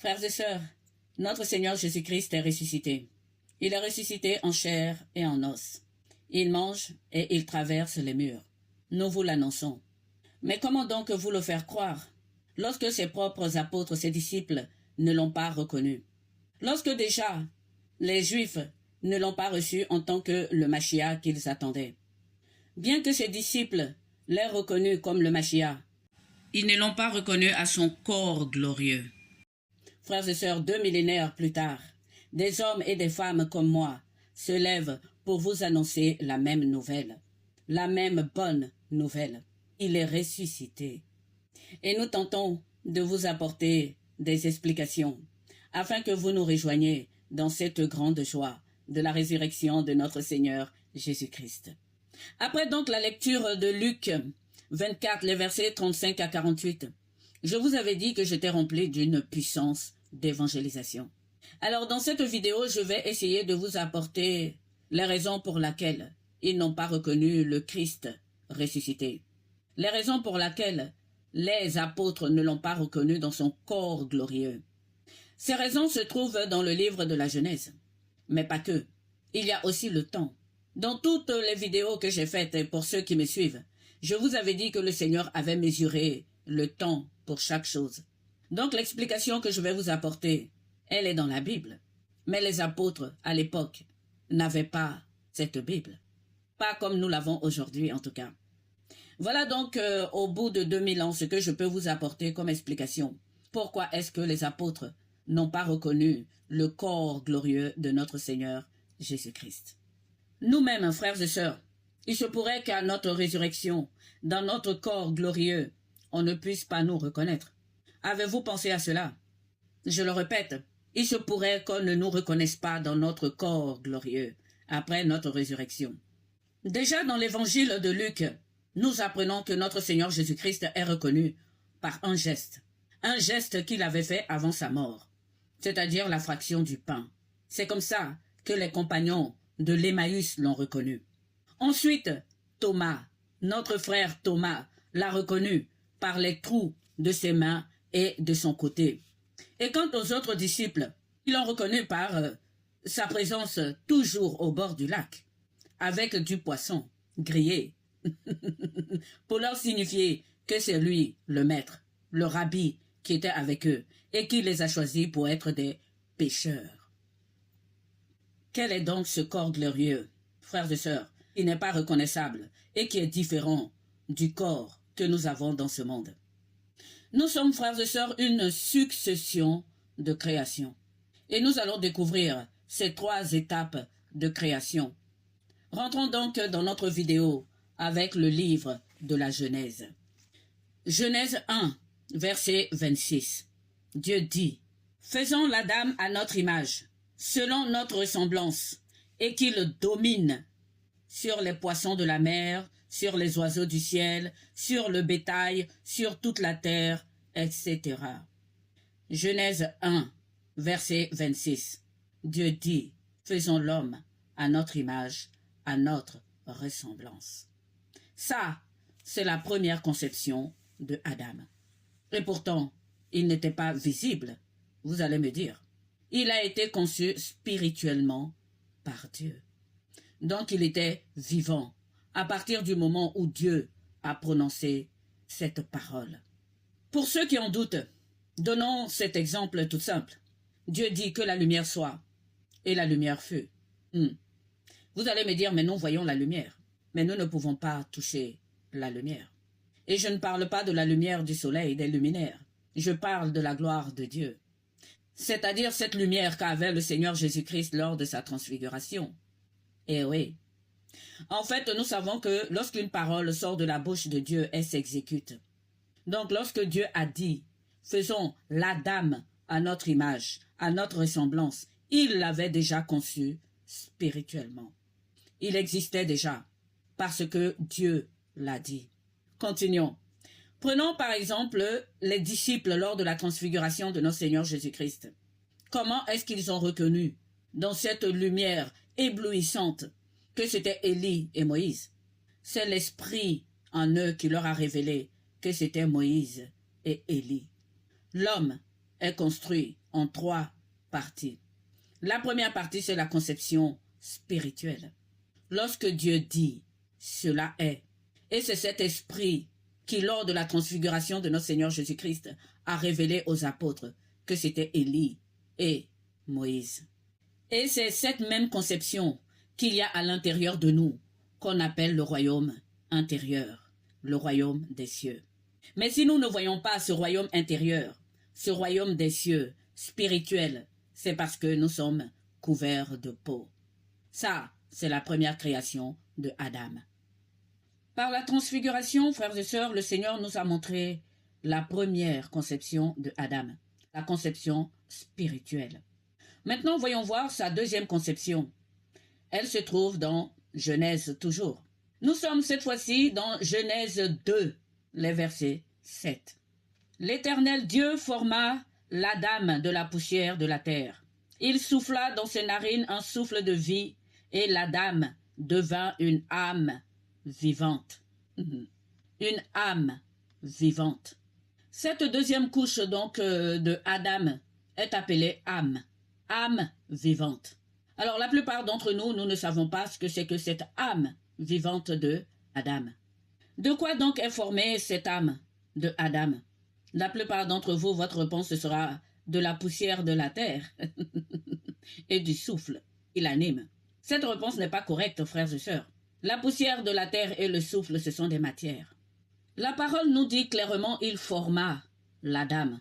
Frères et sœurs, notre Seigneur Jésus-Christ est ressuscité. Il est ressuscité en chair et en os. Il mange et il traverse les murs. Nous vous l'annonçons. Mais comment donc vous le faire croire lorsque ses propres apôtres, ses disciples, ne l'ont pas reconnu? Lorsque déjà les Juifs ne l'ont pas reçu en tant que le Mashiach qu'ils attendaient. Bien que ses disciples l'aient reconnu comme le Mashiach, ils ne l'ont pas reconnu à son corps glorieux. Frères et sœurs, 2 millénaires plus tard, des hommes et des femmes comme moi se lèvent pour vous annoncer la même nouvelle, la même bonne nouvelle. Il est ressuscité. Et nous tentons de vous apporter des explications afin que vous nous rejoigniez dans cette grande joie de la résurrection de notre Seigneur Jésus-Christ. Après donc la lecture de Luc 24, les versets 35 à 48, je vous avais dit que j'étais rempli d'une puissance d'évangélisation. Alors dans cette vidéo, je vais essayer de vous apporter les raisons pour lesquelles ils n'ont pas reconnu le Christ ressuscité. Les raisons pour lesquelles les apôtres ne l'ont pas reconnu dans son corps glorieux. Ces raisons se trouvent dans le livre de la Genèse. Mais pas que. Il y a aussi le temps. Dans toutes les vidéos que j'ai faites pour ceux qui me suivent, je vous avais dit que le Seigneur avait mesuré le temps pour chaque chose. Donc l'explication que je vais vous apporter, elle est dans la Bible. Mais les apôtres, à l'époque, n'avaient pas cette Bible. Pas comme nous l'avons aujourd'hui, en tout cas. Voilà donc au bout de 2000 ans ce que je peux vous apporter comme explication. Pourquoi est-ce que les apôtres n'ont pas reconnu le corps glorieux de notre Seigneur Jésus-Christ? Nous-mêmes, frères et sœurs, il se pourrait qu'à notre résurrection, dans notre corps glorieux, on ne puisse pas nous reconnaître. Avez-vous pensé à cela? Je le répète, il se pourrait qu'on ne nous reconnaisse pas dans notre corps glorieux après notre résurrection. Déjà dans l'évangile de Luc, nous apprenons que notre Seigneur Jésus-Christ est reconnu par un geste qu'il avait fait avant sa mort, c'est-à-dire la fraction du pain. C'est comme ça que les compagnons de l'Emmaüs l'ont reconnu. Ensuite, Thomas, notre frère Thomas, l'a reconnu par les trous de ses mains et de son côté. Et quant aux autres disciples, ils l'ont reconnu par sa présence toujours au bord du lac, avec du poisson grillé, pour leur signifier que c'est lui, le maître, le rabbi, qui était avec eux et qui les a choisis pour être des pécheurs. Quel est donc ce corps glorieux, frères et sœurs, qui n'est pas reconnaissable et qui est différent du corps que nous avons dans ce monde? Nous sommes, frères et sœurs, une succession de créations. Et nous allons découvrir ces 3 étapes de création. Rentrons donc dans notre vidéo avec le livre de la Genèse. Genèse 1, verset 26. Dieu dit, « Faisons l'Adam à notre image, selon notre ressemblance, et qu'il domine sur les poissons de la mer, sur les oiseaux du ciel, sur le bétail, sur toute la terre, etc. » Genèse 1, verset 26. Dieu dit, « Faisons l'homme à notre image, à notre ressemblance. » Ça, c'est la première conception de Adam. Et pourtant, il n'était pas visible, vous allez me dire. Il a été conçu spirituellement par Dieu. Donc il était vivant à partir du moment où Dieu a prononcé cette parole. Pour ceux qui en doutent, donnons cet exemple tout simple. Dieu dit que la lumière soit, et la lumière fut. Vous allez me dire, mais nous voyons la lumière. Mais nous ne pouvons pas toucher la lumière. Et je ne parle pas de la lumière du soleil, des luminaires. Je parle de la gloire de Dieu. C'est-à-dire cette lumière qu'avait le Seigneur Jésus-Christ lors de sa transfiguration. Eh oui. En fait, nous savons que lorsqu'une parole sort de la bouche de Dieu, elle s'exécute. Donc lorsque Dieu a dit, faisons l'Adam à notre image, à notre ressemblance, il l'avait déjà conçu spirituellement. Il existait déjà, parce que Dieu l'a dit. Continuons. Prenons par exemple les disciples lors de la transfiguration de notre Seigneur Jésus-Christ. Comment est-ce qu'ils ont reconnu dans cette lumière éblouissante que c'était Élie et Moïse? C'est l'Esprit en eux qui leur a révélé que c'était Moïse et Élie. L'homme est construit en 3 parties. La première partie, c'est la conception spirituelle. Lorsque Dieu dit, cela est. Et c'est cet esprit qui, lors de la transfiguration de notre Seigneur Jésus-Christ, a révélé aux apôtres que c'était Élie et Moïse. Et c'est cette même conception qu'il y a à l'intérieur de nous, qu'on appelle le royaume intérieur, le royaume des cieux. Mais si nous ne voyons pas ce royaume intérieur, ce royaume des cieux, spirituel, c'est parce que nous sommes couverts de peau. Ça, c'est la première création de Adam. Par la transfiguration, frères et sœurs, le Seigneur nous a montré la première conception de Adam, la conception spirituelle. Maintenant, voyons voir sa deuxième conception. Elle se trouve dans Genèse toujours. Nous sommes cette fois-ci dans Genèse 2, les versets 7. L'Éternel Dieu forma l'Adam de la poussière de la terre. Il souffla dans ses narines un souffle de vie, et l'Adam devint une âme vivante. Une âme vivante. Cette deuxième couche donc de Adam est appelée âme. Âme vivante. Alors la plupart d'entre nous, nous ne savons pas ce que c'est que cette âme vivante de Adam. De quoi donc est formée cette âme de Adam? La plupart d'entre vous, votre réponse sera de la poussière de la terre et du souffle qui l'anime. Cette réponse n'est pas correcte, frères et sœurs. La poussière de la terre et le souffle, ce sont des matières. La parole nous dit clairement, il forma l'Adam.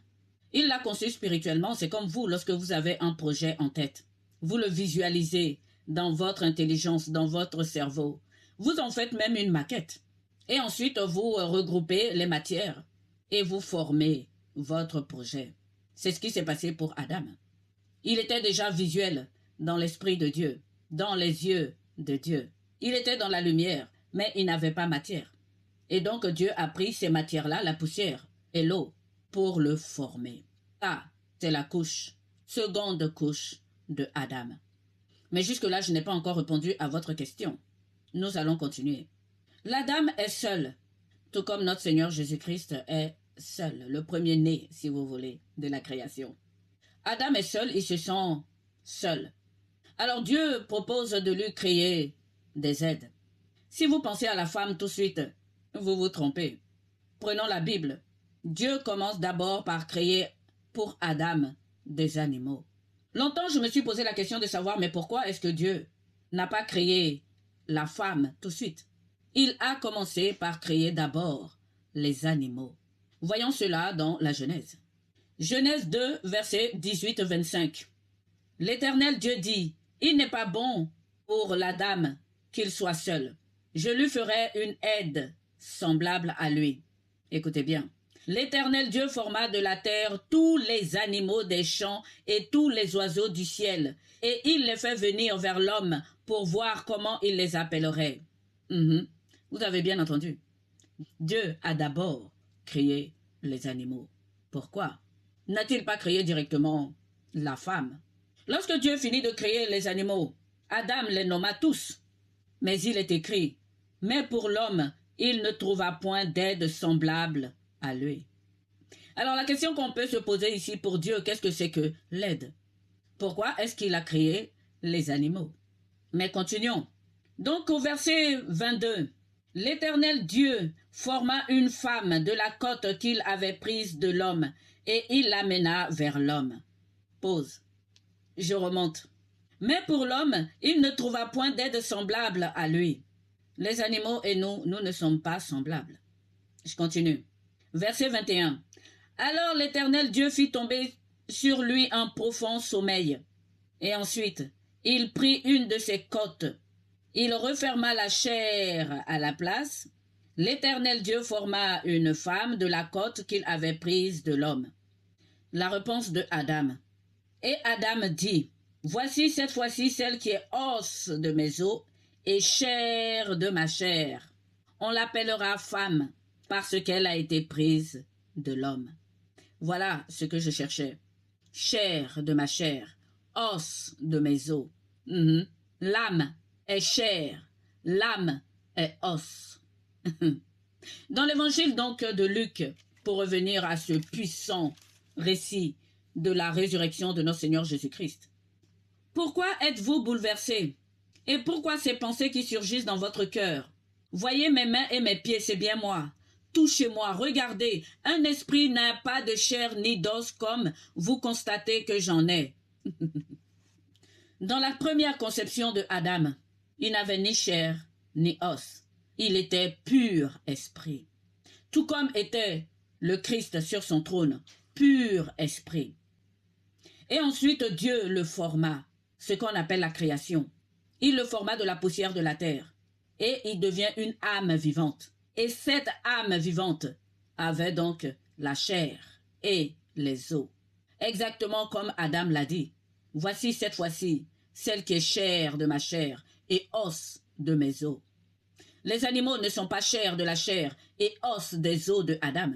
Il l'a conçu spirituellement, c'est comme vous lorsque vous avez un projet en tête. Vous le visualisez dans votre intelligence, dans votre cerveau. Vous en faites même une maquette. Et ensuite, vous regroupez les matières et vous formez votre projet. C'est ce qui s'est passé pour Adam. Il était déjà visuel dans l'esprit de Dieu, dans les yeux de Dieu. Il était dans la lumière, mais il n'avait pas matière. Et donc Dieu a pris ces matières-là, la poussière et l'eau, pour le former. Ça, c'est la seconde couche de Adam. Mais jusque-là, je n'ai pas encore répondu à votre question. Nous allons continuer. L'Adam est seul, tout comme notre Seigneur Jésus-Christ est seul, le premier-né, si vous voulez, de la création. Adam est seul, il se sent seul. Alors Dieu propose de lui créer des aides. Si vous pensez à la femme tout de suite, vous vous trompez. Prenons la Bible. Dieu commence d'abord par créer pour Adam des animaux. Longtemps, je me suis posé la question de savoir, mais pourquoi est-ce que Dieu n'a pas créé la femme tout de suite? Il a commencé par créer d'abord les animaux. Voyons cela dans la Genèse. Genèse 2, versets 18-25. L'Éternel Dieu dit, « Il n'est pas bon pour l'Adam qu'il soit seul. Je lui ferai une aide semblable à lui. » Écoutez bien. L'Éternel Dieu forma de la terre tous les animaux des champs et tous les oiseaux du ciel, et il les fait venir vers l'homme pour voir comment il les appellerait. Vous avez bien entendu. Dieu a d'abord créé les animaux. Pourquoi n'a-t-il pas créé directement la femme? Lorsque Dieu finit de créer les animaux, Adam les nomma tous. Mais il est écrit, « Mais pour l'homme, il ne trouva point d'aide semblable à lui. » Alors la question qu'on peut se poser ici pour Dieu, qu'est-ce que c'est que l'aide? Pourquoi est-ce qu'il a créé les animaux? Mais continuons. Donc au verset 22, « L'Éternel Dieu forma une femme de la côte qu'il avait prise de l'homme, et il l'amena vers l'homme. » Pause. Je remonte. « Mais pour l'homme, il ne trouva point d'aide semblable à lui. » Les animaux et nous ne sommes pas semblables. Je continue. Verset 21. « Alors l'Éternel Dieu fit tomber sur lui un profond sommeil. Et ensuite, il prit une de ses côtes. Il referma la chair à la place. L'Éternel Dieu forma une femme de la côte qu'il avait prise de l'homme. » La réponse de Adam. « Et Adam dit, voici cette fois-ci celle qui est os de mes os et chair de ma chair. On l'appellera femme parce qu'elle a été prise de l'homme. » Voilà ce que je cherchais. Chair de ma chair, os de mes os. L'âme est chair, l'âme est os. Dans l'évangile donc de Luc, pour revenir à ce puissant récit de la résurrection de notre Seigneur Jésus-Christ. Pourquoi êtes-vous bouleversés? Et pourquoi ces pensées qui surgissent dans votre cœur? Voyez mes mains et mes pieds, c'est bien moi. Touchez-moi, regardez, un esprit n'a pas de chair ni d'os comme vous constatez que j'en ai. Dans la première conception de Adam, il n'avait ni chair ni os. Il était pur esprit. Tout comme était le Christ sur son trône, pur esprit. Et ensuite, Dieu le forma, ce qu'on appelle la création. Il le forma de la poussière de la terre. Et il devient une âme vivante. Et cette âme vivante avait donc la chair et les os. Exactement comme Adam l'a dit. Voici cette fois-ci celle qui est chair de ma chair et os de mes os. Les animaux ne sont pas chair de la chair et os des os de Adam.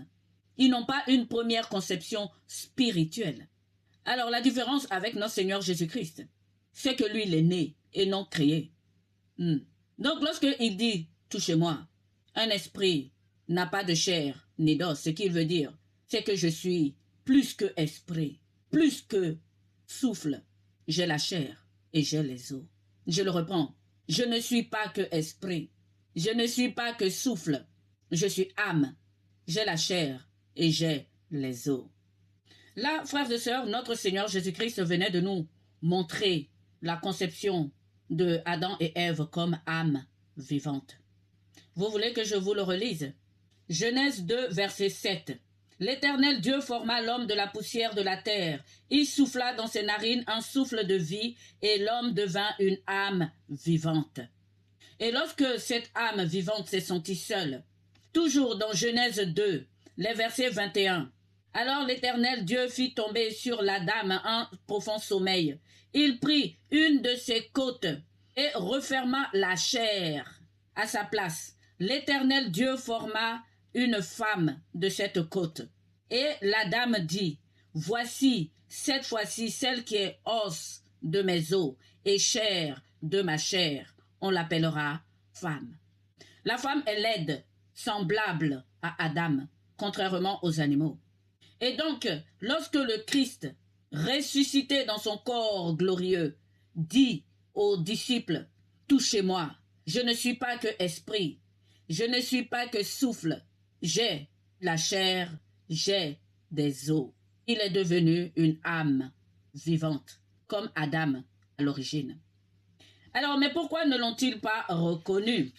Ils n'ont pas une première conception spirituelle. Alors la différence avec notre Seigneur Jésus-Christ, c'est que lui, il est né et non créé. Donc lorsqu'il dit « touchez-moi », un esprit n'a pas de chair ni d'os. Ce qu'il veut dire, c'est que je suis plus que esprit, plus que souffle. J'ai la chair et j'ai les os. Je le reprends. Je ne suis pas que esprit. Je ne suis pas que souffle. Je suis âme. J'ai la chair et j'ai les os. Là, frères et sœurs, notre Seigneur Jésus-Christ venait de nous montrer la conception de Adam et Ève comme âme vivante. Vous voulez que je vous le relise? Genèse 2, verset 7. L'Éternel Dieu forma l'homme de la poussière de la terre. Il souffla dans ses narines un souffle de vie, et l'homme devint une âme vivante. Et lorsque cette âme vivante s'est sentie seule, toujours dans Genèse 2, les versets 21, alors l'Éternel Dieu fit tomber sur l'Adam un profond sommeil. Il prit une de ses côtes et referma la chair à sa place. L'Éternel Dieu forma une femme de cette côte. Et l'Adam dit, voici cette fois-ci celle qui est os de mes os et chair de ma chair. On l'appellera femme. La femme est laide, semblable à Adam, contrairement aux animaux. Et donc, lorsque le Christ, ressuscité dans son corps glorieux, dit aux disciples, « Touchez-moi, je ne suis pas que esprit, je ne suis pas que souffle, j'ai la chair, j'ai des os. » Il est devenu une âme vivante, comme Adam à l'origine. Alors, mais pourquoi ne l'ont-ils pas reconnu?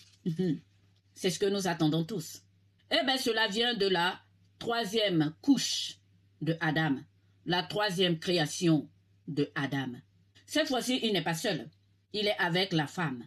C'est ce que nous attendons tous. Eh bien, cela vient de la troisième couche de Adam, la troisième création de Adam. Cette fois-ci, il n'est pas seul, il est avec la femme.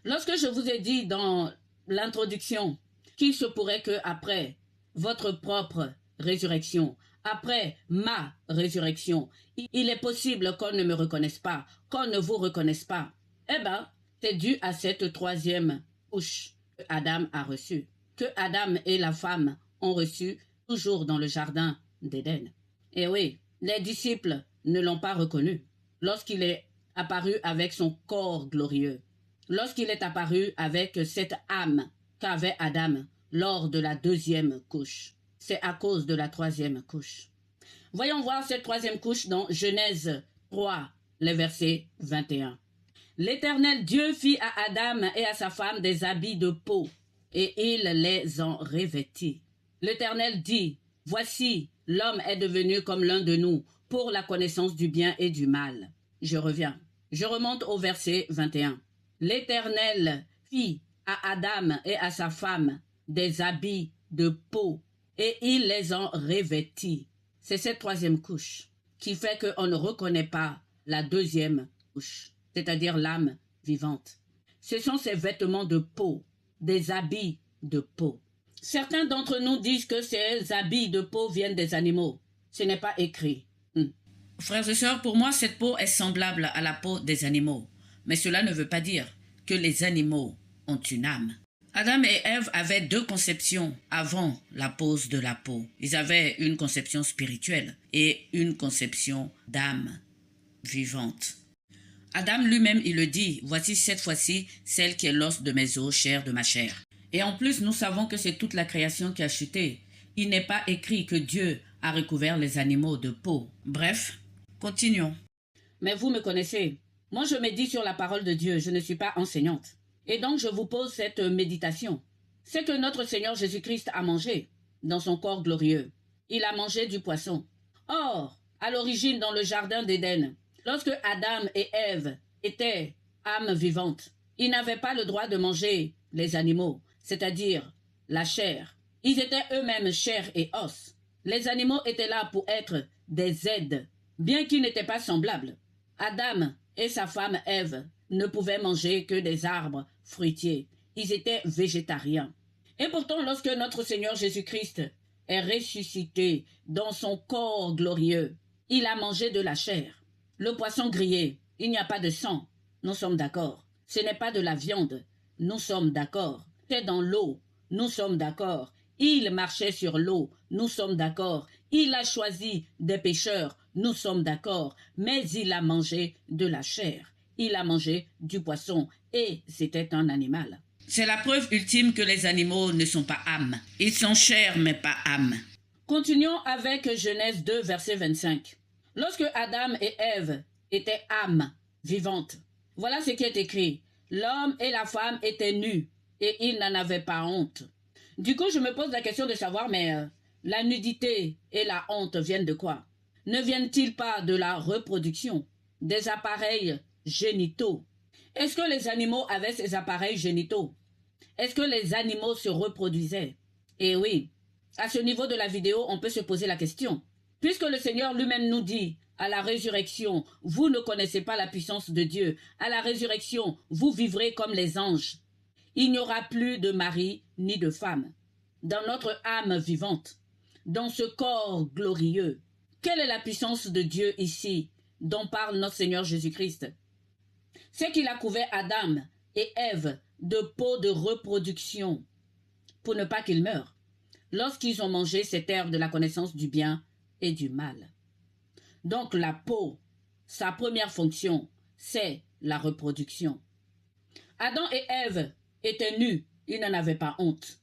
Lorsque je vous ai dit dans l'introduction qu'il se pourrait qu'après votre propre résurrection, après ma résurrection, il est possible qu'on ne me reconnaisse pas, qu'on ne vous reconnaisse pas, eh bien, c'est dû à cette troisième couche que Adam a reçue, que Adam et la femme ont reçue toujours dans le jardin d'Éden. Et oui, les disciples ne l'ont pas reconnu lorsqu'il est apparu avec son corps glorieux, lorsqu'il est apparu avec cette âme qu'avait Adam lors de la deuxième couche. C'est à cause de la troisième couche. Voyons voir cette troisième couche dans Genèse 3, les versets 21. L'Éternel Dieu fit à Adam et à sa femme des habits de peau, et il les en revêtit. L'Éternel dit, « Voici, l'homme est devenu comme l'un de nous, pour la connaissance du bien et du mal. » Je reviens. Je remonte au verset 21. L'Éternel fit à Adam et à sa femme des habits de peau, et il les en revêtit. C'est cette troisième couche qui fait qu'on ne reconnaît pas la deuxième couche, c'est-à-dire l'âme vivante. Ce sont ces vêtements de peau, des habits de peau. Certains d'entre nous disent que ces habits de peau viennent des animaux. Ce n'est pas écrit. Frères et sœurs, pour moi, cette peau est semblable à la peau des animaux. Mais cela ne veut pas dire que les animaux ont une âme. Adam et Ève avaient deux conceptions avant la pose de la peau. Ils avaient une conception spirituelle et une conception d'âme vivante. Adam lui-même, il le dit, « Voici cette fois-ci celle qui est l'os de mes os, chair de ma chair. » Et en plus, nous savons que c'est toute la création qui a chuté. il n'est pas écrit que Dieu a recouvert les animaux de peau. Bref, continuons. Mais vous me connaissez. Moi, je médite sur la parole de Dieu. Je ne suis pas enseignante. Et donc, je vous pose cette méditation. C'est que notre Seigneur Jésus-Christ a mangé dans son corps glorieux. Il a mangé du poisson. Or, à l'origine, dans le jardin d'Éden, lorsque Adam et Ève étaient âmes vivantes, ils n'avaient pas le droit de manger les animaux, c'est-à-dire la chair. Ils étaient eux-mêmes chair et os. Les animaux étaient là pour être des aides, bien qu'ils n'étaient pas semblables. Adam et sa femme Ève ne pouvaient manger que des arbres fruitiers. Ils étaient végétariens. Et pourtant, lorsque notre Seigneur Jésus-Christ est ressuscité dans son corps glorieux, il a mangé de la chair. Le poisson grillé, il n'y a pas de sang. Nous sommes d'accord. Ce n'est pas de la viande. Nous sommes d'accord. C'est dans l'eau. Nous sommes d'accord. Il marchait sur l'eau. Nous sommes d'accord. Il a choisi des pêcheurs. Nous sommes d'accord. Mais il a mangé de la chair. Il a mangé du poisson. Et c'était un animal. C'est la preuve ultime que les animaux ne sont pas âmes. Ils sont chair mais pas âmes. Continuons avec Genèse 2, verset 25. Lorsque Adam et Ève étaient âmes vivantes, voilà ce qui est écrit. L'homme et la femme étaient nus et ils n'en avaient pas honte. Du coup, je me pose la question de savoir, mais la nudité et la honte viennent de quoi? Ne viennent-ils pas de la reproduction, des appareils génitaux? Est-ce que les animaux avaient ces appareils génitaux? Est-ce que les animaux se reproduisaient? Eh oui, à ce niveau de la vidéo, on peut se poser la question. Puisque le Seigneur lui-même nous dit, à la résurrection, vous ne connaissez pas la puissance de Dieu. À la résurrection, vous vivrez comme les anges. Il n'y aura plus de mari ni de femme. Dans notre âme vivante, dans ce corps glorieux, quelle est la puissance de Dieu ici, dont parle notre Seigneur Jésus-Christ? C'est qu'il a couvert Adam et Ève de peau de reproduction pour ne pas qu'ils meurent lorsqu'ils ont mangé cette herbe de la connaissance du bien et du mal. Donc la peau, sa première fonction, c'est la reproduction. Adam et Ève étaient nus, ils n'en avaient pas honte.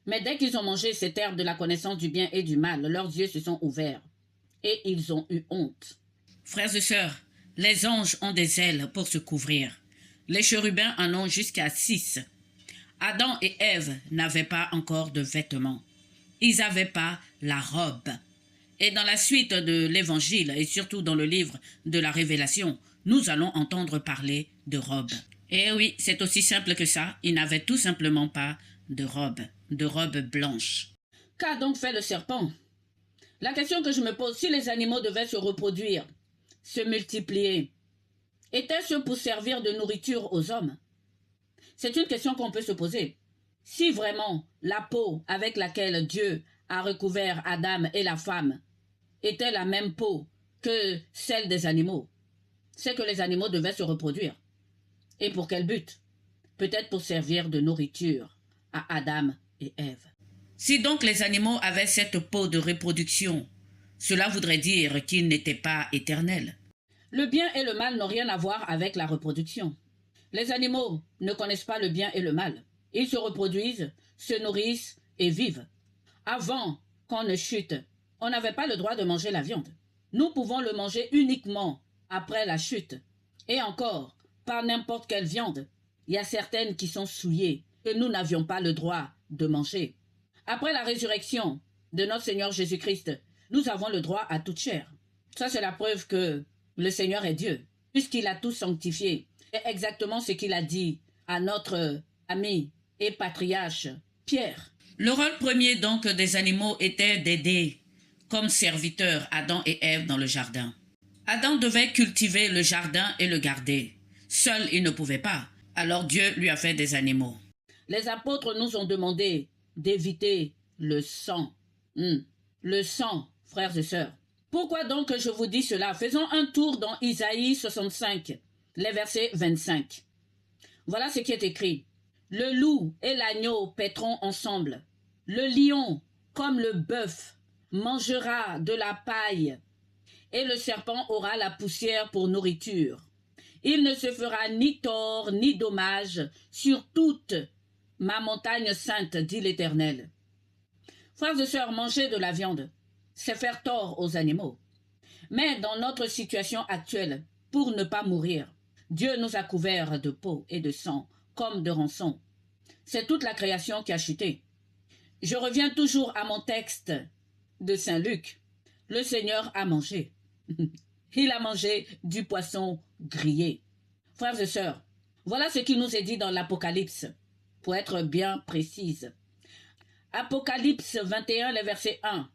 Mais dès qu'ils ont mangé cette herbe de la connaissance du bien et du mal, leurs yeux se sont ouverts et ils ont eu honte. Frères et sœurs, les anges ont des ailes pour se couvrir. Les chérubins en ont jusqu'à 6. Adam et Ève n'avaient pas encore de vêtements. Ils n'avaient pas la robe. Et dans la suite de l'Évangile, et surtout dans le livre de la Révélation, nous allons entendre parler de robe. Et oui, c'est aussi simple que ça, ils n'avaient tout simplement pas de robe blanche. Qu'a donc fait le serpent? La question que je me pose, si les animaux devaient se reproduire, se multiplier, était-ce pour servir de nourriture aux hommes? C'est une question qu'on peut se poser. Si vraiment la peau avec laquelle Dieu a recouvert Adam et la femme était la même peau que celle des animaux, c'est que les animaux devaient se reproduire. Et pour quel but? Peut-être pour servir de nourriture à Adam et Ève. Si donc les animaux avaient cette peau de reproduction, cela voudrait dire qu'ils n'étaient pas éternels. Le bien et le mal n'ont rien à voir avec la reproduction. Les animaux ne connaissent pas le bien et le mal. Ils se reproduisent, se nourrissent et vivent. Avant qu'on ne chute, on n'avait pas le droit de manger la viande. Nous pouvons le manger uniquement après la chute. Et encore, par n'importe quelle viande. Il y a certaines qui sont souillées, que nous n'avions pas le droit de manger. Après la résurrection de notre Seigneur Jésus-Christ, nous avons le droit à toute chair. Ça, c'est la preuve que le Seigneur est Dieu, puisqu'il a tout sanctifié. C'est exactement ce qu'il a dit à notre ami et patriarche Pierre. Le rôle premier donc des animaux était d'aider comme serviteurs Adam et Ève dans le jardin. Adam devait cultiver le jardin et le garder. Seul, il ne pouvait pas. Alors Dieu lui a fait des animaux. Les apôtres nous ont demandé d'éviter le sang. Le sang, frères et sœurs. Pourquoi donc je vous dis cela? Faisons un tour dans Isaïe 65, les versets 25. Voilà ce qui est écrit. Le loup et l'agneau paîtront ensemble. Le lion, comme le bœuf, mangera de la paille, et le serpent aura la poussière pour nourriture. Il ne se fera ni tort ni dommage sur toute ma montagne sainte, dit l'Éternel. Frères et sœurs, manger de la viande, c'est faire tort aux animaux. Mais dans notre situation actuelle, pour ne pas mourir, Dieu nous a couverts de peau et de sang, comme de rançon. C'est toute la création qui a chuté. Je reviens toujours à mon texte de Saint Luc. Le Seigneur a mangé. Il a mangé du poisson grillé. Frères et sœurs, voilà ce qui nous est dit dans l'Apocalypse, pour être bien précise. Apocalypse 21, le verset 1.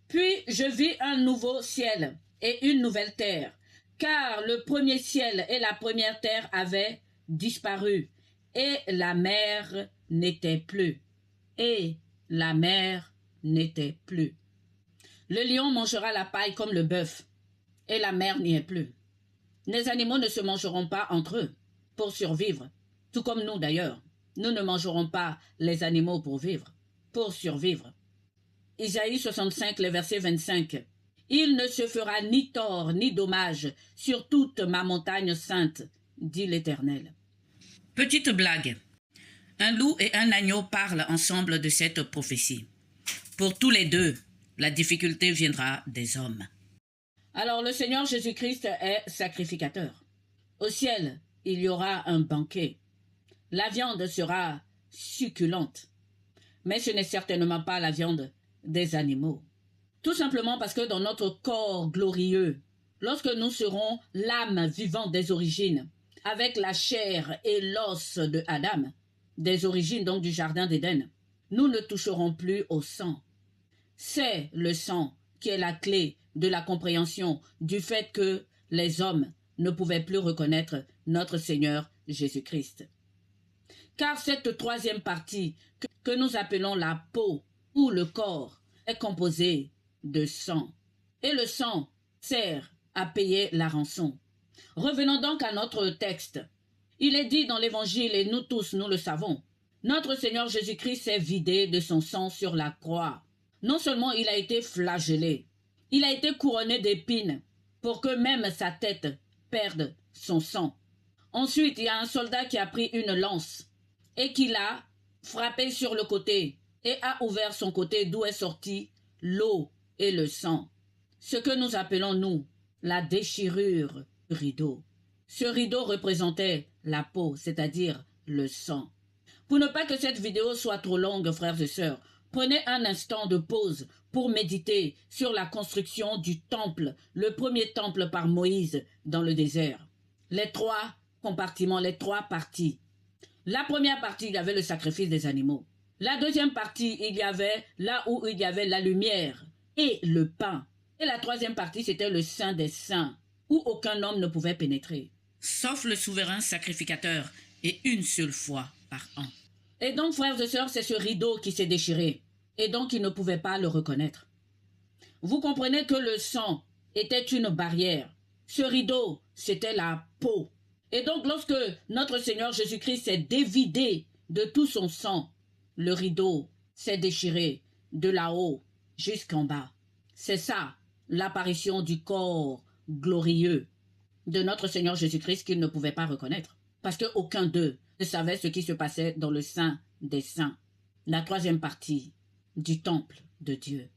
Puis je vis un nouveau ciel et une nouvelle terre, car le premier ciel et la première terre avaient disparu, et la mer n'était plus. Et la mer n'était plus. Le lion mangera la paille comme le bœuf, et la mer n'y est plus. Les animaux ne se mangeront pas entre eux pour survivre, tout comme nous d'ailleurs. Nous ne mangerons pas les animaux pour vivre, pour survivre. Isaïe 65, le verset 25. Il ne se fera ni tort ni dommage sur toute ma montagne sainte, dit l'Éternel. Petite blague. Un loup et un agneau parlent ensemble de cette prophétie. Pour tous les deux, la difficulté viendra des hommes. Alors le Seigneur Jésus-Christ est sacrificateur. Au ciel, il y aura un banquet. La viande sera succulente. Mais ce n'est certainement pas la viande des animaux. Tout simplement parce que dans notre corps glorieux, lorsque nous serons l'âme vivante des origines, avec la chair et l'os de Adam, des origines donc du jardin d'Éden, nous ne toucherons plus au sang. C'est le sang qui est la clé de la compréhension du fait que les hommes ne pouvaient plus reconnaître notre Seigneur Jésus-Christ. Car cette troisième partie que nous appelons la peau ou le corps est composée de sang. Et le sang sert à payer la rançon. Revenons donc à notre texte. Il est dit dans l'Évangile, et nous tous nous le savons, notre Seigneur Jésus-Christ s'est vidé de son sang sur la croix. Non seulement il a été flagellé, il a été couronné d'épines pour que même sa tête perde son sang. Ensuite, il y a un soldat qui a pris une lance et qui l'a frappé sur le côté et a ouvert son côté d'où est sorti l'eau et le sang. Ce que nous appelons, nous, la déchirure du rideau. Ce rideau représentait la peau, c'est-à-dire le sang. Pour ne pas que cette vidéo soit trop longue, frères et sœurs, prenez un instant de pause pour méditer sur la construction du temple, le premier temple par Moïse dans le désert. Les trois compartiments, les trois parties. La première partie, il y avait le sacrifice des animaux. La deuxième partie, il y avait là où il y avait la lumière et le pain. Et la troisième partie, c'était le Saint des Saints, où aucun homme ne pouvait pénétrer. Sauf le souverain sacrificateur, et une seule fois par an. Et donc, frères et sœurs, c'est ce rideau qui s'est déchiré. Et donc, ils ne pouvaient pas le reconnaître. Vous comprenez que le sang était une barrière. Ce rideau, c'était la peau. Et donc, lorsque notre Seigneur Jésus-Christ s'est dévidé de tout son sang, le rideau s'est déchiré de là-haut jusqu'en bas. C'est ça, l'apparition du corps glorieux de notre Seigneur Jésus-Christ qu'il ne pouvait pas reconnaître. Parce qu'aucun d'eux ne savait ce qui se passait dans le Saint des Saints, la troisième partie du temple de Dieu.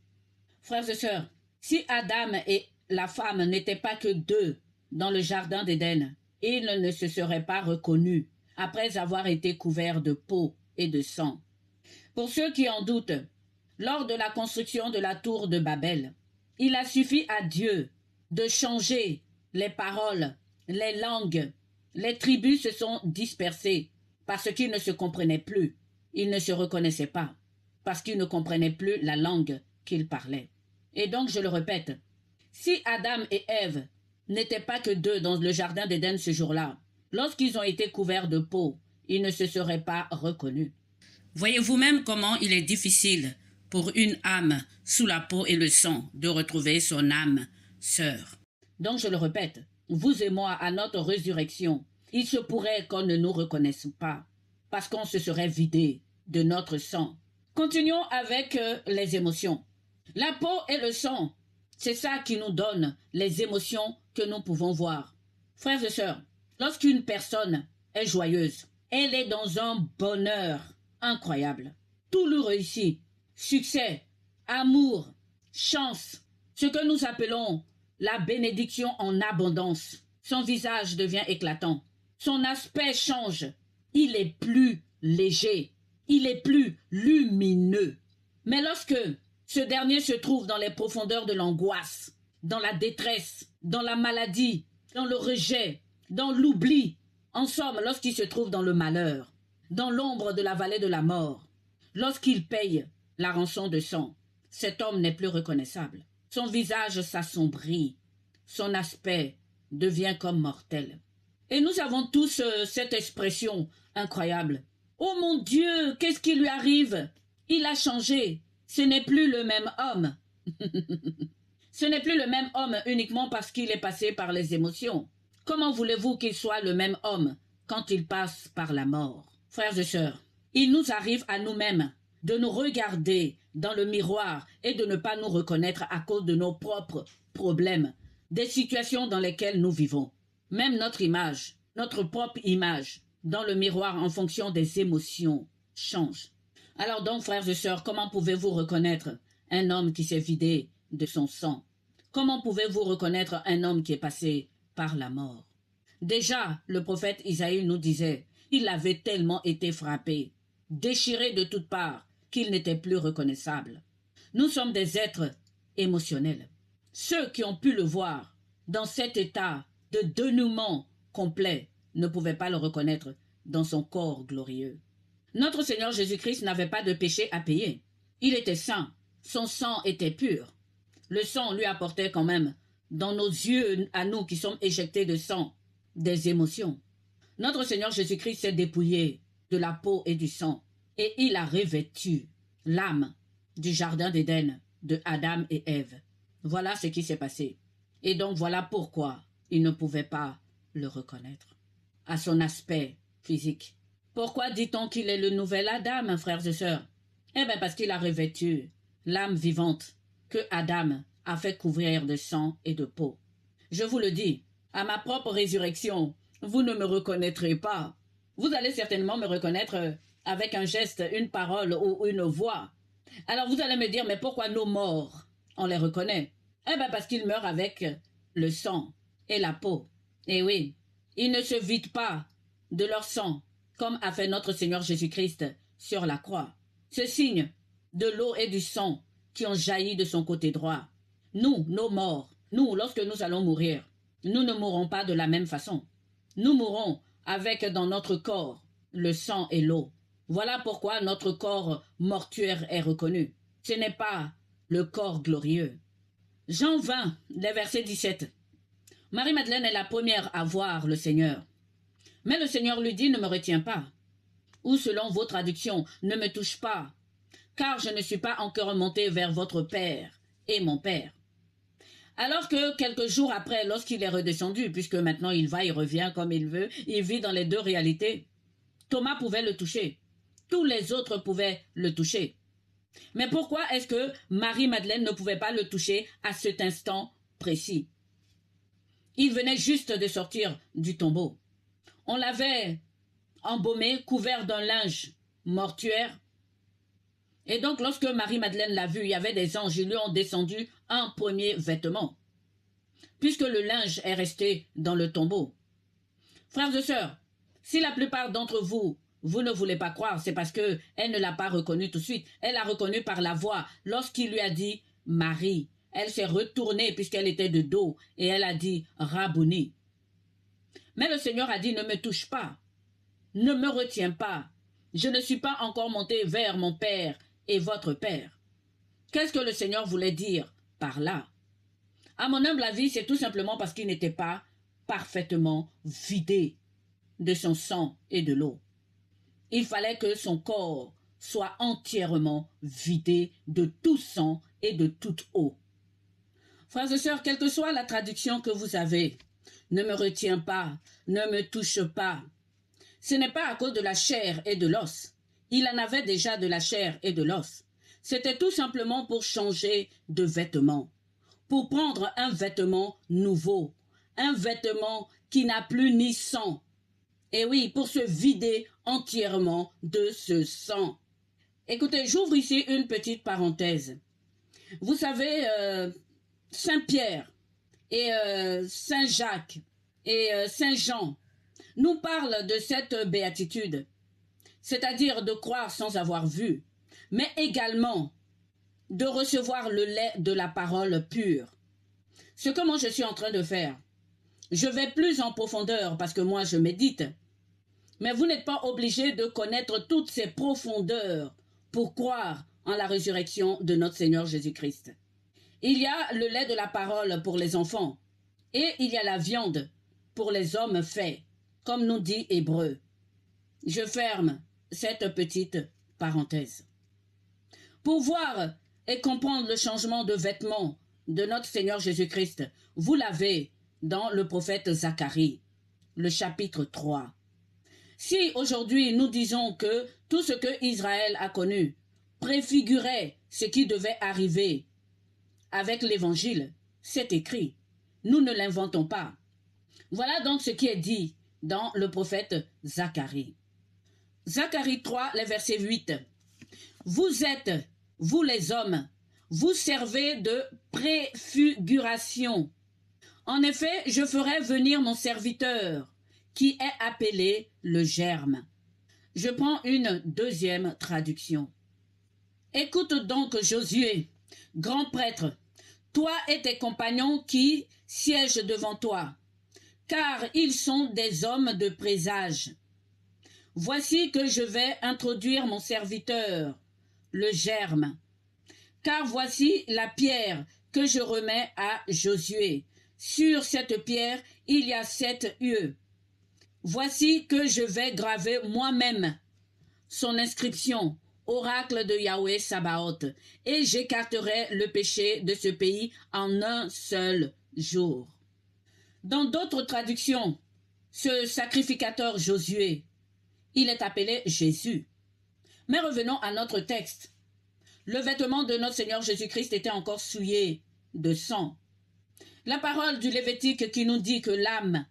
Frères et sœurs, si Adam et la femme n'étaient pas que deux dans le jardin d'Éden, ils ne se seraient pas reconnus après avoir été couverts de peau et de sang. Pour ceux qui en doutent, lors de la construction de la tour de Babel, il a suffi à Dieu de changer les paroles, les langues. Les tribus se sont dispersées parce qu'ils ne se comprenaient plus. Ils ne se reconnaissaient pas parce qu'ils ne comprenaient plus la langue qu'ils parlaient. Et donc, je le répète, si Adam et Ève n'étaient pas que deux dans le jardin d'Éden ce jour-là, lorsqu'ils ont été couverts de peau, ils ne se seraient pas reconnus. Voyez-vous même comment il est difficile pour une âme sous la peau et le sang de retrouver son âme sœur. Donc, je le répète, vous et moi, à notre résurrection, il se pourrait qu'on ne nous reconnaisse pas, parce qu'on se serait vidé de notre sang. Continuons avec les émotions. La peau et le sang, c'est ça qui nous donne les émotions que nous pouvons voir. Frères et sœurs, lorsqu'une personne est joyeuse, elle est dans un bonheur incroyable. Tout lui réussit. Succès, amour, chance, ce que nous appelons la bénédiction en abondance. Son visage devient éclatant. Son aspect change. Il est plus léger. Il est plus lumineux. Mais lorsque ce dernier se trouve dans les profondeurs de l'angoisse, dans la détresse, dans la maladie, dans le rejet, dans l'oubli, en somme, lorsqu'il se trouve dans le malheur, dans l'ombre de la vallée de la mort, lorsqu'il paye la rançon de sang, cet homme n'est plus reconnaissable. Son visage s'assombrit, son aspect devient comme mortel. Et nous avons tous cette expression incroyable. « Oh mon Dieu, qu'est-ce qui lui arrive? Il a changé. Ce n'est plus le même homme. » Ce n'est plus le même homme uniquement parce qu'il est passé par les émotions. Comment voulez-vous qu'il soit le même homme quand il passe par la mort? Frères et sœurs, il nous arrive à nous-mêmes de nous regarder dans le miroir et de ne pas nous reconnaître à cause de nos propres problèmes, des situations dans lesquelles nous vivons. Même notre image, notre propre image, dans le miroir en fonction des émotions, change. Alors donc, frères et sœurs, comment pouvez-vous reconnaître un homme qui s'est vidé de son sang? Comment pouvez-vous reconnaître un homme qui est passé par la mort? Déjà, le prophète Isaïe nous disait, il avait tellement été frappé, déchiré de toutes parts, qu'il n'était plus reconnaissable. Nous sommes des êtres émotionnels. Ceux qui ont pu le voir dans cet état de dénouement complet ne pouvaient pas le reconnaître dans son corps glorieux. Notre Seigneur Jésus-Christ n'avait pas de péché à payer. Il était saint, son sang était pur. Le sang lui apportait quand même, dans nos yeux à nous qui sommes éjectés de sang, des émotions. Notre Seigneur Jésus-Christ s'est dépouillé de la peau et du sang, et il a revêtu l'âme du jardin d'Éden de Adam et Ève. Voilà ce qui s'est passé. Et donc voilà pourquoi il ne pouvait pas le reconnaître à son aspect physique. Pourquoi dit-on qu'il est le nouvel Adam, frères et sœurs? Eh bien parce qu'il a revêtu l'âme vivante que Adam a fait couvrir de sang et de peau. Je vous le dis, à ma propre résurrection, vous ne me reconnaîtrez pas. Vous allez certainement me reconnaître avec un geste, une parole ou une voix. Alors vous allez me dire, mais pourquoi nos morts, on les reconnaît? Eh bien parce qu'ils meurent avec le sang et la peau. Et oui, ils ne se vident pas de leur sang, comme a fait notre Seigneur Jésus-Christ sur la croix. Ce signe de l'eau et du sang qui ont jailli de son côté droit. Nous, nos morts, nous, lorsque nous allons mourir, nous ne mourrons pas de la même façon. Nous mourrons avec dans notre corps le sang et l'eau. Voilà pourquoi notre corps mortuaire est reconnu. Ce n'est pas le corps glorieux. Jean 20, les versets 17. Marie-Madeleine est la première à voir le Seigneur. Mais le Seigneur lui dit, ne me retiens pas. Ou selon vos traductions, ne me touche pas, car je ne suis pas encore monté vers votre Père et mon Père. Alors que quelques jours après, lorsqu'il est redescendu, puisque maintenant il va, il revient comme il veut, il vit dans les deux réalités, Thomas pouvait le toucher. Tous les autres pouvaient le toucher. Mais pourquoi est-ce que Marie-Madeleine ne pouvait pas le toucher à cet instant précis? Il venait juste de sortir du tombeau. On l'avait embaumé, couvert d'un linge mortuaire. Et donc, lorsque Marie-Madeleine l'a vu, il y avait des anges, ils lui ont descendu un premier vêtement, puisque le linge est resté dans le tombeau. Frères et sœurs, si la plupart d'entre vous, vous ne voulez pas croire, c'est parce qu'elle ne l'a pas reconnu tout de suite. Elle l'a reconnu par la voix. Lorsqu'il lui a dit « Marie », elle s'est retournée puisqu'elle était de dos et elle a dit « Rabouni ». Mais le Seigneur a dit « Ne me touche pas, ne me retiens pas, je ne suis pas encore monté vers mon Père et votre Père ». Qu'est-ce que le Seigneur voulait dire par là? À mon humble avis, c'est tout simplement parce qu'il n'était pas parfaitement vidé de son sang et de l'eau. Il fallait que son corps soit entièrement vidé de tout sang et de toute eau. Frères et sœurs, quelle que soit la traduction que vous avez, ne me retiens pas, ne me touche pas. Ce n'est pas à cause de la chair et de l'os. Il en avait déjà de la chair et de l'os. C'était tout simplement pour changer de vêtement, pour prendre un vêtement nouveau, un vêtement qui n'a plus ni sang. Et oui, pour se vider entièrement de ce sang. Écoutez, j'ouvre ici une petite parenthèse. Vous savez, Saint Pierre et Saint Jacques et Saint Jean nous parlent de cette béatitude, c'est-à-dire de croire sans avoir vu, mais également de recevoir le lait de la parole pure. Ce que moi je suis en train de faire, je vais plus en profondeur parce que moi je médite, mais vous n'êtes pas obligé de connaître toutes ces profondeurs pour croire en la résurrection de notre Seigneur Jésus-Christ. Il y a le lait de la parole pour les enfants et il y a la viande pour les hommes faits, comme nous dit Hébreu. Je ferme cette petite parenthèse. Pour voir et comprendre le changement de vêtements de notre Seigneur Jésus-Christ, vous l'avez dans le prophète Zacharie, le chapitre 3. Si aujourd'hui nous disons que tout ce que Israël a connu préfigurait ce qui devait arriver avec l'évangile, c'est écrit. Nous ne l'inventons pas. Voilà donc ce qui est dit dans le prophète Zacharie. Zacharie 3, le verset 8. Vous êtes, vous les hommes, vous servez de préfiguration. En effet, je ferai venir mon serviteur, qui est appelé le germe. Je prends une deuxième traduction. Écoute donc Josué, grand prêtre, toi et tes compagnons qui siègent devant toi, car ils sont des hommes de présage. Voici que je vais introduire mon serviteur, le germe. Car voici la pierre que je remets à Josué. Sur cette pierre, il y a 7 yeux. Voici que je vais graver moi-même son inscription, oracle de Yahweh Sabaoth, et j'écarterai le péché de ce pays en un seul jour. Dans d'autres traductions, ce sacrificateur Josué, il est appelé Jésus. Mais revenons à notre texte. Le vêtement de notre Seigneur Jésus-Christ était encore souillé de sang. La parole du Lévitique qui nous dit que l'âme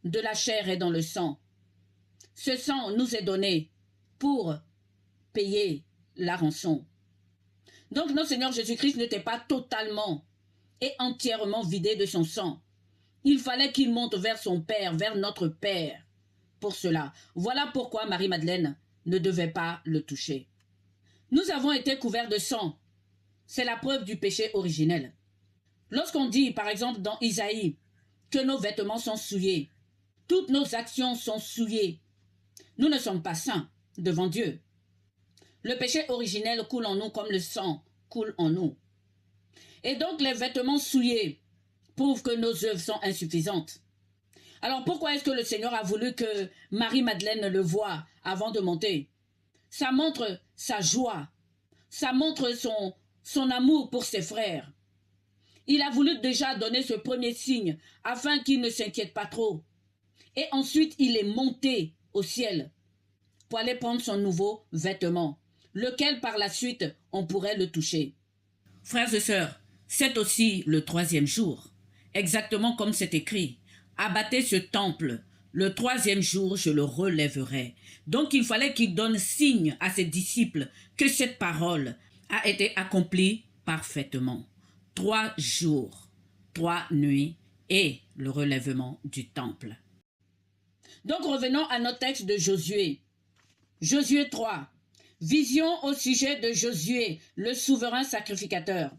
de la chair est dans le sang. Ce sang nous est donné pour payer la rançon. Donc notre Seigneur Jésus-Christ n'était pas totalement et entièrement vidé de son sang. Il fallait qu'il monte vers son Père, vers notre Père. Pour cela, voilà pourquoi Marie-Madeleine ne devait pas le toucher. Nous avons été couverts de sang. C'est la preuve du péché originel. Lorsqu'on dit, par exemple, dans Isaïe, que nos vêtements sont souillés, toutes nos actions sont souillées, nous ne sommes pas saints devant Dieu. Le péché originel coule en nous comme le sang coule en nous. Et donc les vêtements souillés prouvent que nos œuvres sont insuffisantes. Alors pourquoi est-ce que le Seigneur a voulu que Marie-Madeleine le voie avant de monter? Ça montre sa joie, ça montre son amour pour ses frères. Il a voulu déjà donner ce premier signe afin qu'il ne s'inquiète pas trop. Et ensuite, il est monté au ciel pour aller prendre son nouveau vêtement, lequel par la suite, on pourrait le toucher. Frères et sœurs, c'est aussi le 3e jour, exactement comme c'est écrit. Abattez ce temple, le 3e jour, je le relèverai. Donc il fallait qu'il donne signe à ses disciples que cette parole a été accomplie parfaitement. 3 jours, 3 nuits et le relèvement du temple. Donc revenons à notre texte de Josué. Josué 3. Vision au sujet de Josué, le souverain sacrificateur.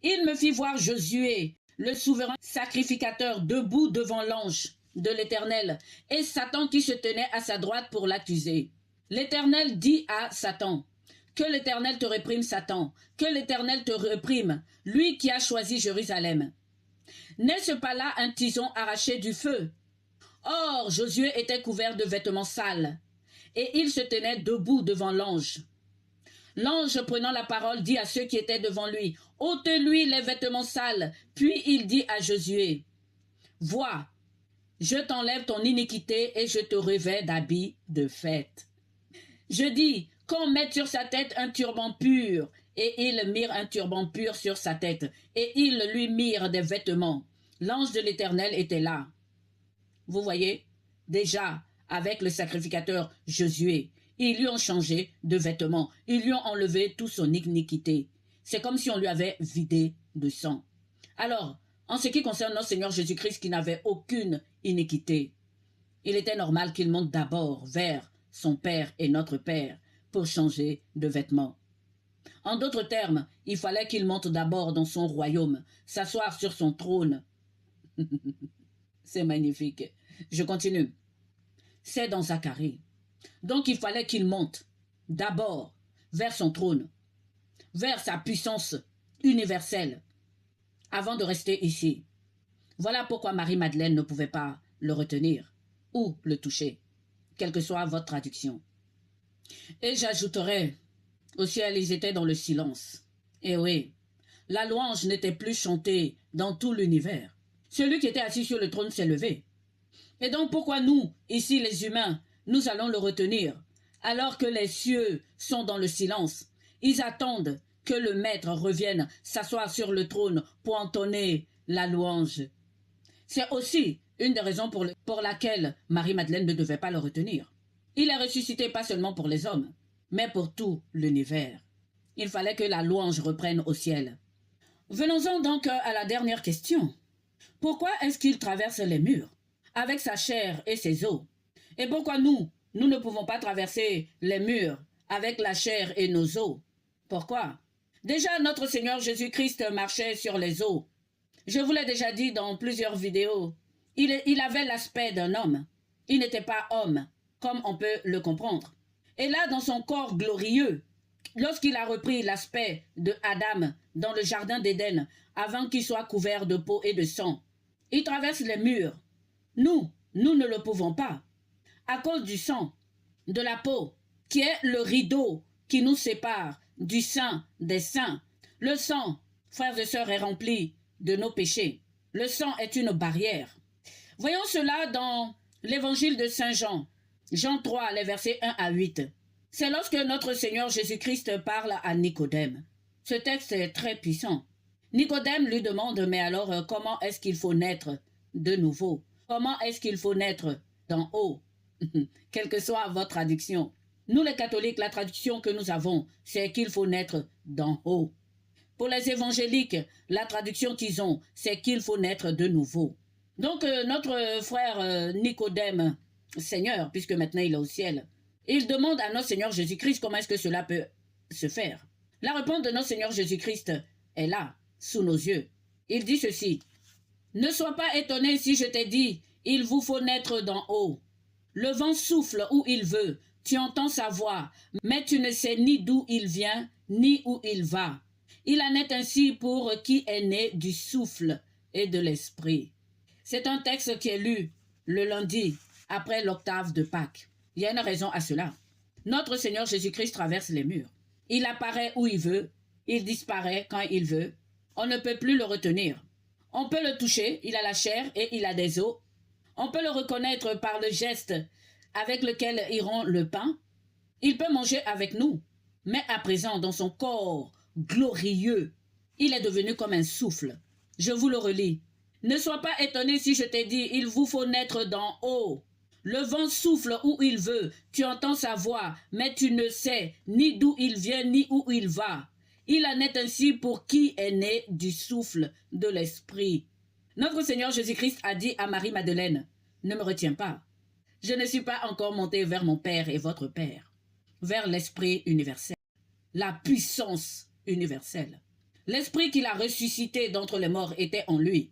Il me fit voir Josué, le souverain sacrificateur, debout devant l'ange de l'Éternel, et Satan qui se tenait à sa droite pour l'accuser. L'Éternel dit à Satan, « Que l'Éternel te réprime, Satan, que l'Éternel te réprime, lui qui a choisi Jérusalem. N'est-ce pas là un tison arraché du feu? » Or, Josué était couvert de vêtements sales, et il se tenait debout devant l'ange. L'ange, prenant la parole, dit à ceux qui étaient devant lui, « Ôtez-lui les vêtements sales. » Puis il dit à Josué, « Vois, je t'enlève ton iniquité et je te revêts d'habits de fête. » Je dis, qu'on mette sur sa tête un turban pur. Et ils mirent un turban pur sur sa tête, et ils lui mirent des vêtements. L'ange de l'Éternel était là. Vous voyez, déjà, avec le sacrificateur Josué, ils lui ont changé de vêtements, ils lui ont enlevé toute son iniquité. C'est comme si on lui avait vidé de sang. Alors, en ce qui concerne notre Seigneur Jésus-Christ qui n'avait aucune iniquité, il était normal qu'il monte d'abord vers son Père et notre Père pour changer de vêtements. En d'autres termes, il fallait qu'il monte d'abord dans son royaume, s'asseoir sur son trône. C'est magnifique. Je continue. C'est dans Zacharie. Donc il fallait qu'il monte d'abord vers son trône, vers sa puissance universelle, avant de rester ici. Voilà pourquoi Marie-Madeleine ne pouvait pas le retenir ou le toucher, quelle que soit votre traduction. Et j'ajouterai, au ciel, ils étaient dans le silence. Et oui, la louange n'était plus chantée dans tout l'univers. Celui qui était assis sur le trône s'est levé. Et donc pourquoi nous, ici les humains, nous allons le retenir, alors que les cieux sont dans le silence? Ils attendent que le Maître revienne s'asseoir sur le trône pour entonner la louange. C'est aussi une des raisons pour laquelle Marie-Madeleine ne devait pas le retenir. Il est ressuscité pas seulement pour les hommes, mais pour tout l'univers. Il fallait que la louange reprenne au ciel. Venons-en donc à la dernière question. Pourquoi est-ce qu'il traverse les murs avec sa chair et ses os? Et pourquoi nous ne pouvons pas traverser les murs avec la chair et nos os? Pourquoi? Déjà, notre Seigneur Jésus-Christ marchait sur les eaux. Je vous l'ai déjà dit dans plusieurs vidéos. Il avait l'aspect d'un homme. Il n'était pas homme, comme on peut le comprendre. Et là, dans son corps glorieux, lorsqu'il a repris l'aspect de Adam dans le jardin d'Éden, avant qu'il soit couvert de peau et de sang, il traverse les murs. Nous ne le pouvons pas. À cause du sang, de la peau, qui est le rideau qui nous sépare du saint des saints. Le sang, frères et sœurs, est rempli de nos péchés. Le sang est une barrière. Voyons cela dans l'évangile de Saint Jean, Jean 3, les versets 1 à 8. C'est lorsque notre Seigneur Jésus-Christ parle à Nicodème. Ce texte est très puissant. Nicodème lui demande, mais alors comment est-ce qu'il faut naître de nouveau? Comment est-ce qu'il faut naître d'en haut? Quelle que soit votre traduction. Nous les catholiques, la traduction que nous avons, c'est qu'il faut naître d'en haut. Pour les évangéliques, la traduction qu'ils ont, c'est qu'il faut naître de nouveau. Donc notre frère Nicodème, Seigneur, puisque maintenant il est au ciel, il demande à notre Seigneur Jésus-Christ comment est-ce que cela peut se faire. La réponse de notre Seigneur Jésus-Christ est là, sous nos yeux. Il dit ceci: ne sois pas étonné si je t'ai dit, il vous faut naître d'en haut. Le vent souffle où il veut, tu entends sa voix, mais tu ne sais ni d'où il vient, ni où il va. Il en est ainsi pour qui est né du souffle et de l'esprit. C'est un texte qui est lu le lundi, après l'octave de Pâques. Il y a une raison à cela. Notre Seigneur Jésus-Christ traverse les murs. Il apparaît où il veut, il disparaît quand il veut. On ne peut plus le retenir. On peut le toucher, il a la chair et il a des os. On peut le reconnaître par le geste avec lequel il rend le pain. Il peut manger avec nous. Mais à présent, dans son corps glorieux, il est devenu comme un souffle. Je vous le relis. Ne sois pas étonné si je t'ai dit, il vous faut naître d'en haut. Le vent souffle où il veut, tu entends sa voix, mais tu ne sais ni d'où il vient ni où il va. Il en est ainsi pour qui est né du souffle de l'esprit. Notre Seigneur Jésus-Christ a dit à Marie-Madeleine, ne me retiens pas. Je ne suis pas encore monté vers mon Père et votre Père, vers l'Esprit universel, la puissance universelle. L'Esprit qu'il a ressuscité d'entre les morts était en lui,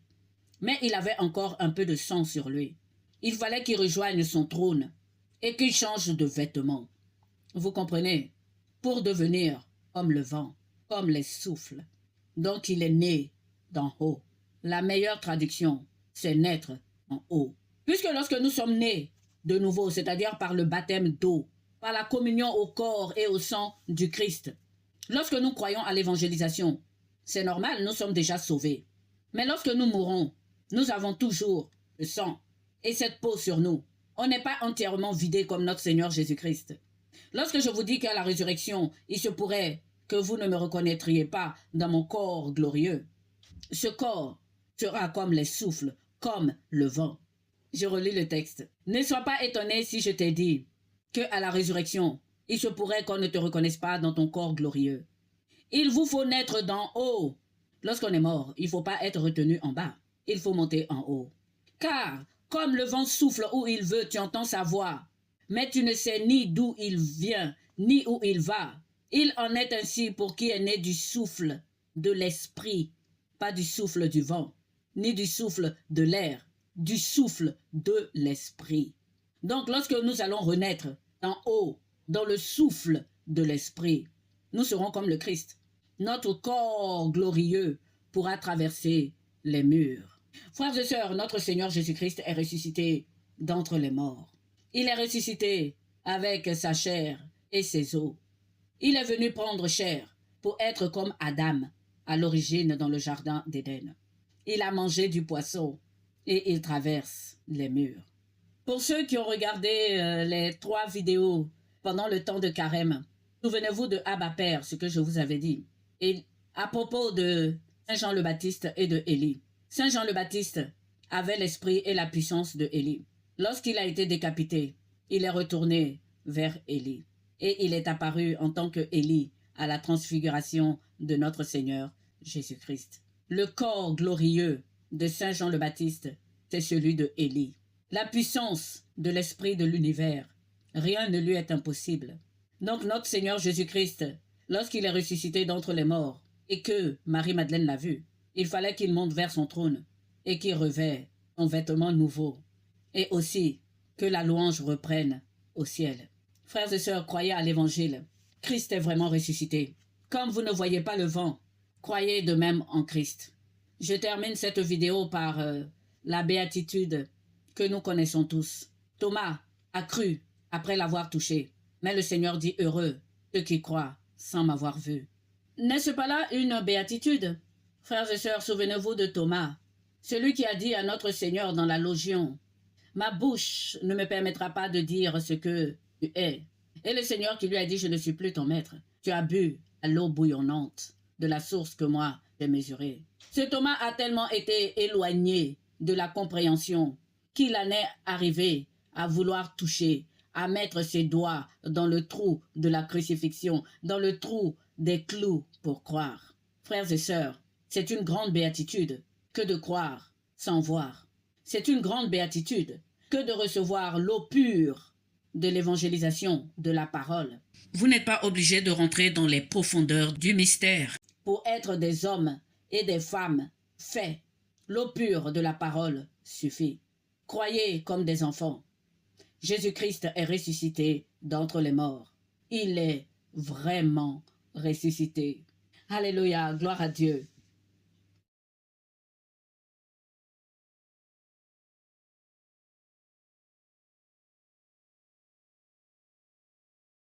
mais il avait encore un peu de sang sur lui. Il fallait qu'il rejoigne son trône et qu'il change de vêtements. Vous comprenez? Pour devenir comme le vent, comme les souffles. Donc il est né d'en haut. La meilleure traduction, c'est naître en haut. Puisque lorsque nous sommes nés de nouveau, c'est-à-dire par le baptême d'eau, par la communion au corps et au sang du Christ, lorsque nous croyons à l'évangélisation, c'est normal, nous sommes déjà sauvés. Mais lorsque nous mourons, nous avons toujours le sang et cette peau sur nous. On n'est pas entièrement vidé comme notre Seigneur Jésus-Christ. Lorsque je vous dis qu'à la résurrection, il se pourrait que vous ne me reconnaîtriez pas dans mon corps glorieux, ce corps sera comme les souffles, comme le vent. Je relis le texte. Ne sois pas étonné si je t'ai dit qu'à la résurrection, il se pourrait qu'on ne te reconnaisse pas dans ton corps glorieux. Il vous faut naître d'en haut. Lorsqu'on est mort, il ne faut pas être retenu en bas. Il faut monter en haut. Car, comme le vent souffle où il veut, tu entends sa voix, mais tu ne sais ni d'où il vient, ni où il va. Il en est ainsi pour qui est né du souffle de l'esprit, pas du souffle du vent, ni du souffle de l'air, du souffle de l'esprit. Donc, lorsque nous allons renaître en haut, dans le souffle de l'esprit, nous serons comme le Christ. Notre corps glorieux pourra traverser les murs. Frères et sœurs, notre Seigneur Jésus-Christ est ressuscité d'entre les morts. Il est ressuscité avec sa chair et ses os. Il est venu prendre chair pour être comme Adam à l'origine dans le jardin d'Éden. Il a mangé du poisson et il traverse les murs. Pour ceux qui ont regardé les 3 vidéos pendant le temps de carême, souvenez-vous de Abba Père, ce que je vous avais dit. Et à propos de Saint Jean le Baptiste et de Élie. Saint Jean le Baptiste avait l'esprit et la puissance de Élie. Lorsqu'il a été décapité, il est retourné vers Élie. Et il est apparu en tant que Élie à la transfiguration de notre Seigneur Jésus-Christ. Le corps glorieux de Saint Jean le Baptiste, c'est celui de Élie. La puissance de l'esprit de l'univers, rien ne lui est impossible. Donc notre Seigneur Jésus-Christ, lorsqu'il est ressuscité d'entre les morts et que Marie-Madeleine l'a vu, il fallait qu'il monte vers son trône et qu'il revêt son vêtement nouveau et aussi que la louange reprenne au ciel. Frères et sœurs, croyez à l'évangile. Christ est vraiment ressuscité. Comme vous ne voyez pas le vent, croyez de même en Christ. Je termine cette vidéo par la béatitude que nous connaissons tous. Thomas a cru après l'avoir touché, mais le Seigneur dit heureux ceux qui croient sans m'avoir vu. N'est-ce pas là une béatitude? Frères et sœurs, souvenez-vous de Thomas, celui qui a dit à notre Seigneur dans la Logion, « Ma bouche ne me permettra pas de dire ce que tu es. » Et le Seigneur qui lui a dit, « Je ne suis plus ton maître. Tu as bu à l'eau bouillonnante de la source que moi j'ai mesurée. » Ce Thomas a tellement été éloigné de la compréhension qu'il en est arrivé à vouloir toucher, à mettre ses doigts dans le trou de la crucifixion, dans le trou des clous pour croire. Frères et sœurs, c'est une grande béatitude que de croire sans voir. C'est une grande béatitude que de recevoir l'eau pure de l'évangélisation de la parole. Vous n'êtes pas obligés de rentrer dans les profondeurs du mystère pour être des hommes et des femmes faits. L'eau pure de la parole suffit. Croyez comme des enfants. Jésus-Christ est ressuscité d'entre les morts. Il est vraiment ressuscité. Alléluia, gloire à Dieu.